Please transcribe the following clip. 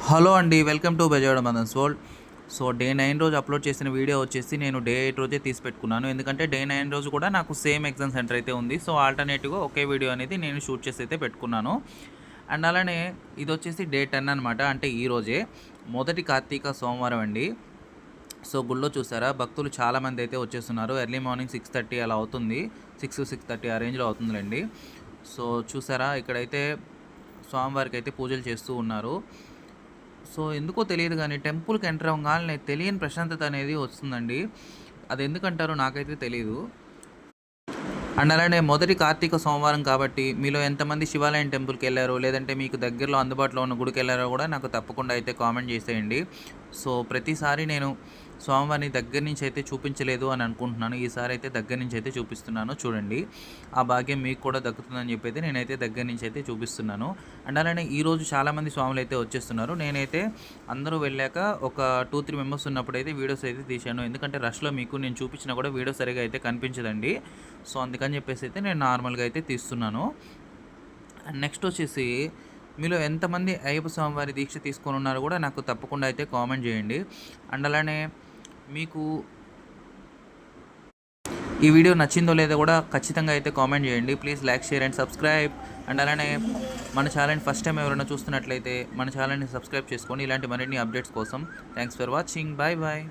Hello అండి, welcome to Bezawada Madan's world. So day 9 రోజు upload చేసిన వీడియో వచ్చేసి నేను డే 8 రోజే తీసి పెట్టుకున్నాను. ఎందుకంటే డే 9 రోజు కూడా నాకు సేమ్ ఎగ్జామ్ సెంటర్ అయితే ఉంది. సో ఆల్టర్నేటివ్గా ఒకే వీడియో అనేది నేను షూట్ చేసి అయితే పెట్టుకున్నాను. అండ్ అలానే ఇది వచ్చేసి డే 10 అనమాట. అంటే ఈరోజే మొదటి కార్తీక సోమవారం అండి. సో గుళ్ళో చూసారా, భక్తులు చాలామంది అయితే వచ్చేస్తున్నారు. ఎర్లీ మార్నింగ్ 6:30 అలా అవుతుంది. 6-6:30 ఆ రేంజ్లో అవుతుందిలేండి. సో చూసారా, ఇక్కడైతే స్వామివారికి అయితే పూజలు చేస్తూ ఉన్నారు. సో ఎందుకో తెలియదు కానీ టెంపుల్కి ఎంటర్ అవ్వగానే తెలియని ప్రశాంతత అనేది వస్తుందండి. అది ఎందుకంటారో నాకైతే తెలీదు. అండ్ అలానే మొదటి కార్తీక సోమవారం కాబట్టి మీలో ఎంతమంది శివాలయం టెంపుల్కి వెళ్ళారో, లేదంటే మీకు దగ్గరలో అందుబాటులో ఉన్న గుడికి వెళ్ళారో కూడా నాకు తప్పకుండా అయితే కామెంట్ చేసేయండి. సో ప్రతిసారి నేను స్వామివారిని దగ్గర నుంచి అయితే చూపించలేదు అని అనుకుంటున్నాను. ఈసారి అయితే దగ్గర నుంచి అయితే చూపిస్తున్నాను. చూడండి, ఆ భాగ్యం మీకు కూడా దక్కుతుందని చెప్పి అయితే నేనైతే దగ్గర నుంచి అయితే చూపిస్తున్నాను. అండ్ అలానే ఈరోజు చాలామంది స్వాములు అయితే వచ్చేస్తున్నారు. నేనైతే అందరూ వెళ్ళాక ఒక 2-3 మెంబర్స్ ఉన్నప్పుడు అయితే వీడియోస్ అయితే తీశాను. ఎందుకంటే రష్లో మీకు నేను చూపించినా కూడా వీడియో సరిగా అయితే కనిపించదండి. సో అందుకని చెప్పేసి అయితే నేను నార్మల్గా అయితే తీస్తున్నాను. అండ్ నెక్స్ట్ వచ్చేసి మీలో ఎంతమంది అయ్యప్ప స్వామి వారి దీక్ష తీసుకొని ఉన్నారో కూడా నాకు తప్పకుండా అయితే కామెంట్ చేయండి. అండ్ అలానే మీకు ఈ వీడియో నచ్చిందో లేదో కూడా ఖచ్చితంగా అయితే కామెంట్ చేయండి. Please like, share and subscribe. And అలానే మన ఛానల్ ఫస్ట్ టైం ఎవరైనా చూస్తున్నట్లయితే మన ఛానల్ని సబ్స్క్రైబ్ చేసుకోండి ఇలాంటి మరిన్ని అప్డేట్స్ కోసం. Thanks for watching. Bye bye.